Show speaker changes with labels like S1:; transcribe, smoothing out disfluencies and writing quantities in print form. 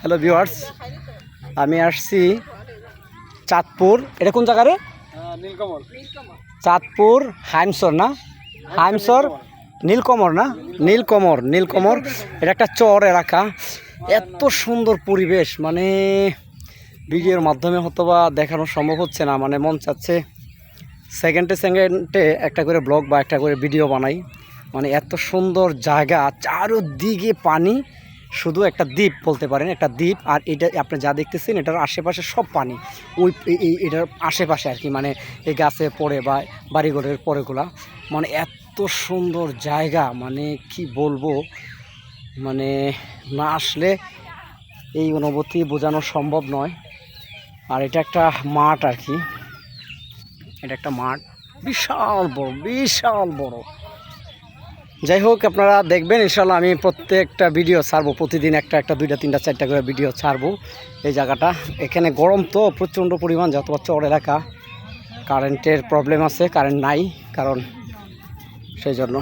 S1: Hello viewers, আমি আসছি চাঁদপুর। এটা কোন জায়গা রে? চাঁদপুর হাইমসর না? হাইমসর নীলকমর না? নীলকমর এটা একটা চর এলাকা। এত সুন্দর পরিবেশ, মানে ভিডিওর মাধ্যমে হয়তো বা দেখানো সম্ভব হচ্ছে না। মানে মন চাচ্ছে সেকেন্ডে একটা করে ব্লগ বা একটা করে ভিডিও বানাই। মানে এত সুন্দর জায়গা, চারোদিকে পানি, শুধু একটা দ্বীপ বলতে পারেন, একটা দ্বীপ। আর এটা আপনি যা দেখতেছেন এটার আশেপাশে সব পানি, ওই এটার আশেপাশে আর কি, মানে এই গাছে পড়ে বা বাড়িঘরের পরেগুলা। মানে এত সুন্দর জায়গা, মানে কি বলবো, মানে না আসলে এই অনুভূতি বোঝানো সম্ভব নয়। আর এটা একটা মাঠ আর কি, এটা একটা মাঠ, বিশাল বড়। যাই হোক, আপনারা দেখবেন ইনশাল্লাহ। আমি প্রত্যেকটা ভিডিও ছাড়বো, প্রতিদিন একটা দুইটা তিনটা চারটা করে ভিডিও ছাড়বো। এই জায়গাটা, এখানে গরম তো প্রচণ্ড পরিমাণ, যত চর এলাকা, কারেন্টের প্রবলেম আছে, কারেন্ট নাই কারণ, সেই জন্য